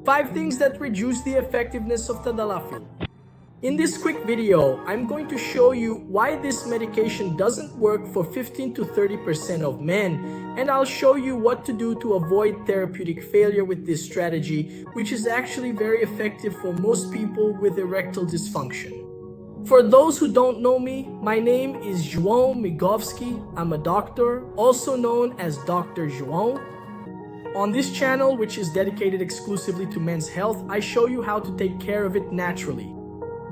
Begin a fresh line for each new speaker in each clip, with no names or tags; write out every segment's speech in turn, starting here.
5 things that reduce the effectiveness of TADALAFIL. In this quick video, I'm going to show you why this medication doesn't work for 15 to 30% of men, and I'll show you what to do to avoid therapeutic failure with this strategy, which is actually very effective for most people with erectile dysfunction. For those who don't know me, my name is João Migovski. I'm a doctor, also known as Dr. João. On this channel, which is dedicated exclusively to men's health, I show you how to take care of it naturally.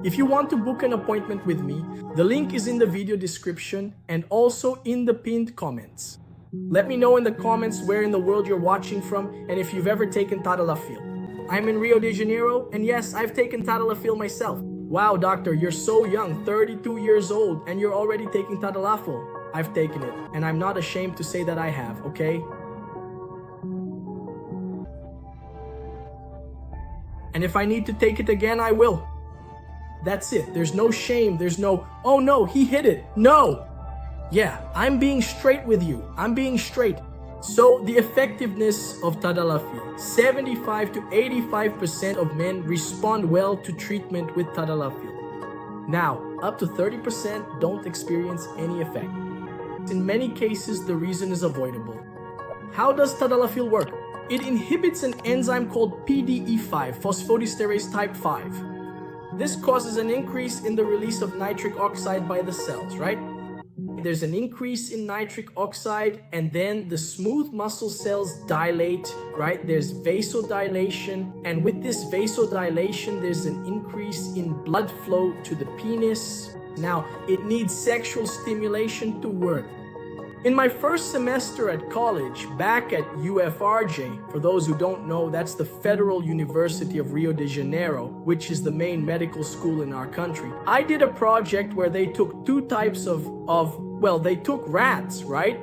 If you want to book an appointment with me, the link is in the video description and also in the pinned comments. Let me know in the comments where in the world you're watching from and if you've ever taken TADALAFIL. I'm in Rio de Janeiro, and yes, I've taken TADALAFIL myself. Wow, doctor, you're so young, 32 years old, and you're already taking TADALAFIL. I've taken it, and I'm not ashamed to say that I have, okay? And if I need to take it again, I will. That's it. There's no shame. There's no, oh no, he hit it. No. Yeah, I'm being straight with you. I'm being straight. So the effectiveness of TADALAFIL. 75 to 85% of men respond well to treatment with TADALAFIL. Now, up to 30% don't experience any effect. In many cases, the reason is avoidable. How does TADALAFIL work? It inhibits an enzyme called PDE5, phosphodiesterase type 5. This causes an increase in the release of nitric oxide by the cells, right? There's an increase in nitric oxide, and then the smooth muscle cells dilate, right? There's vasodilation, and with this vasodilation, there's an increase in blood flow to the penis. Now, it needs sexual stimulation to work. In my first semester at college, back at UFRJ, for those who don't know, that's the Federal University of Rio de Janeiro, which is the main medical school in our country. I did a project where they took two types they took rats, right?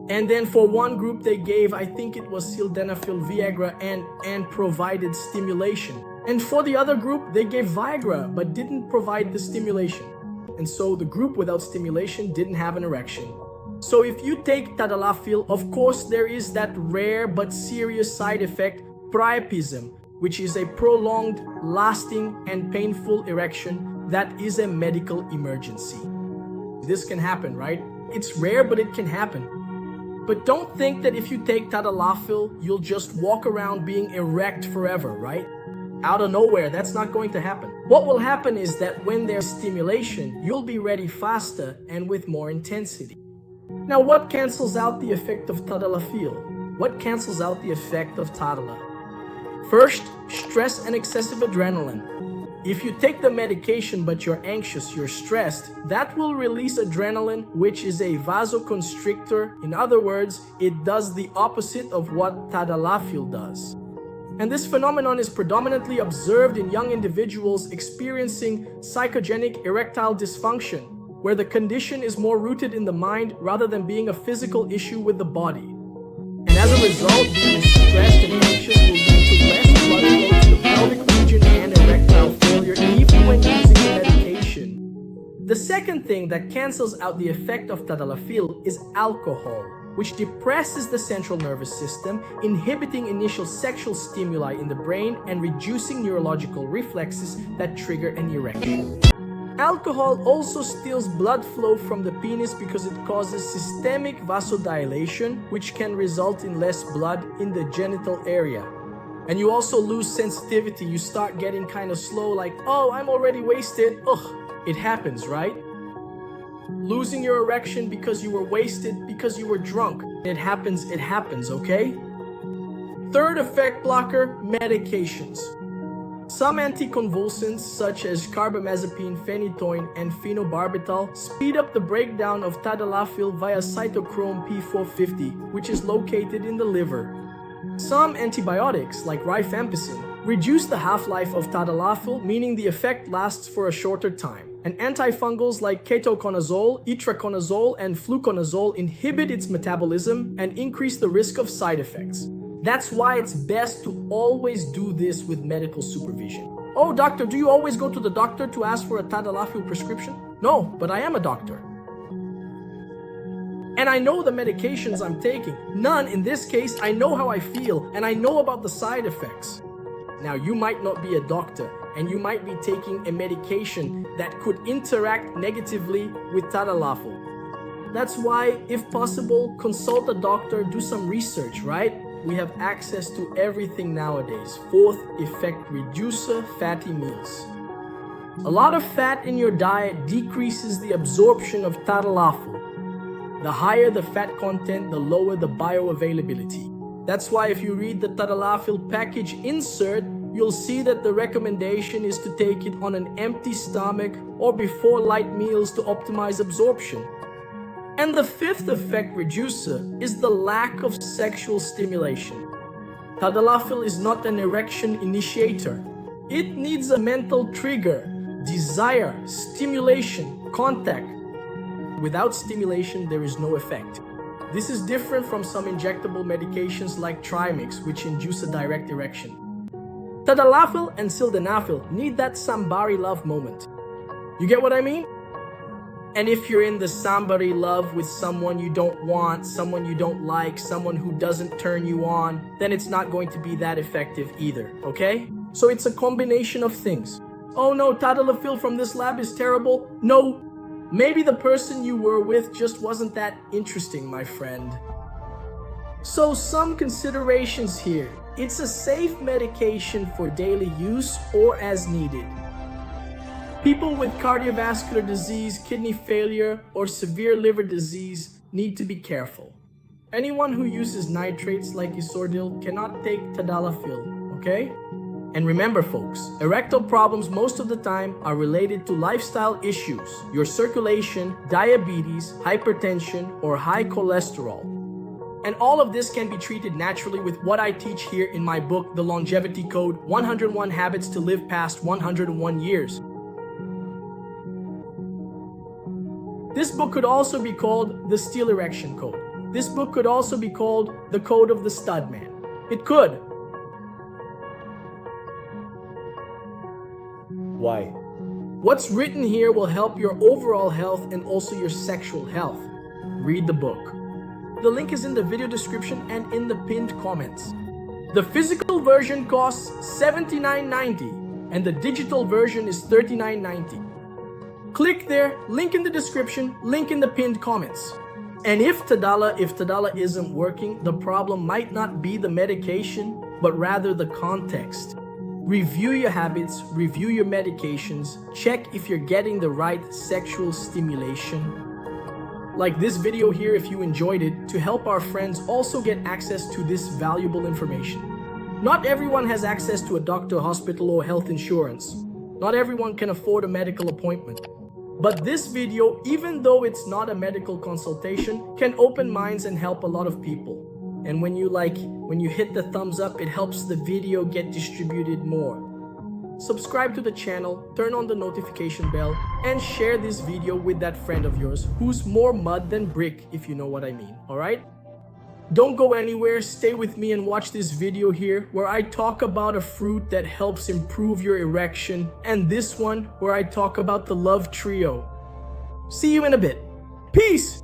And then for one group they gave, I think it was sildenafil Viagra and provided stimulation. And for the other group, they gave Viagra, but didn't provide the stimulation. And so the group without stimulation didn't have an erection. So if you take TADALAFIL, of course there is that rare but serious side effect, priapism, which is a prolonged, lasting, and painful erection that is a medical emergency. This can happen, right? It's rare, but it can happen. But don't think that if you take TADALAFIL, you'll just walk around being erect forever, right? Out of nowhere, that's not going to happen. What will happen is that when there's stimulation, you'll be ready faster and with more intensity. Now, what cancels out the effect of TADALAFIL? What cancels out the effect of TADALA? First, stress and excessive adrenaline. If you take the medication but you're anxious, you're stressed, that will release adrenaline, which is a vasoconstrictor. In other words, it does the opposite of what TADALAFIL does. And this phenomenon is predominantly observed in young individuals experiencing psychogenic erectile dysfunction, where the condition is more rooted in the mind rather than being a physical issue with the body. And as a result, being stressed and anxious will lead to less blood flow to the pelvic region and erectile failure, even when using the medication. The second thing that cancels out the effect of TADALAFIL is alcohol, which depresses the central nervous system, inhibiting initial sexual stimuli in the brain and reducing neurological reflexes that trigger an erection. Alcohol also steals blood flow from the penis because it causes systemic vasodilation, which can result in less blood in the genital area. And you also lose sensitivity. You start getting kind of slow, like, oh, I'm already wasted. Ugh, it happens, right? Losing your erection because you were wasted, because you were drunk. It happens, okay? Third effect blocker, medications. Some anticonvulsants, such as carbamazepine, phenytoin, and phenobarbital, speed up the breakdown of TADALAFIL via cytochrome P450, which is located in the liver. Some antibiotics, like rifampicin, reduce the half-life of TADALAFIL, meaning the effect lasts for a shorter time. And antifungals like ketoconazole, itraconazole, and fluconazole inhibit its metabolism and increase the risk of side effects. That's why it's best to always do this with medical supervision. Oh, doctor, do you always go to the doctor to ask for a TADALAFIL prescription? No, but I am a doctor. And I know the medications I'm taking. None in this case, I know how I feel, and I know about the side effects. Now, you might not be a doctor, and you might be taking a medication that could interact negatively with TADALAFIL. That's why, if possible, consult a doctor, do some research, right? We have access to everything nowadays. Fourth effect reducer, fatty meals. A lot of fat in your diet decreases the absorption of TADALAFIL. The higher the fat content, the lower the bioavailability. That's why if you read the TADALAFIL package insert, you'll see that the recommendation is to take it on an empty stomach or before light meals to optimize absorption. And the fifth effect reducer is the lack of sexual stimulation. TADALAFIL is not an erection initiator. It needs a mental trigger, desire, stimulation, contact. Without stimulation, there is no effect. This is different from some injectable medications like Trimix, which induce a direct erection. TADALAFIL and sildenafil need that somebody love moment. You get what I mean? And if you're in the somebody love with someone you don't want, someone you don't like, someone who doesn't turn you on, then it's not going to be that effective either, okay? So it's a combination of things. Oh no, TADALAFIL from this lab is terrible. No, maybe the person you were with just wasn't that interesting, my friend. So some considerations here. It's a safe medication for daily use or as needed. People with cardiovascular disease, kidney failure, or severe liver disease need to be careful. Anyone who uses nitrates like Isordil cannot take TADALAFIL, okay? And remember folks, erectile problems most of the time are related to lifestyle issues, your circulation, diabetes, hypertension, or high cholesterol. And all of this can be treated naturally with what I teach here in my book, The Longevity Code, 101 Habits to Live Past 101 Years. This book could also be called the Steel Erection Code. This book could also be called the Code of the Stud Man. It could.
Why?
What's written here will help your overall health and also your sexual health. Read the book. The link is in the video description and in the pinned comments. The physical version costs $79.90 and the digital version is $39.90. Click there, link in the description, link in the pinned comments. And if TADALA isn't working, the problem might not be the medication, but rather the context. Review your habits, review your medications, check if you're getting the right sexual stimulation. Like this video here if you enjoyed it, to help our friends also get access to this valuable information. Not everyone has access to a doctor, hospital, or health insurance. Not everyone can afford a medical appointment. But this video, even though it's not a medical consultation, can open minds and help a lot of people. And when you hit the thumbs up, it helps the video get distributed more. Subscribe to the channel, turn on the notification bell, and share this video with that friend of yours who's more mud than brick, if you know what I mean, alright? Don't go anywhere, stay with me and watch this video here where I talk about a fruit that helps improve your erection, and this one where I talk about the love trio. See you in a bit. Peace!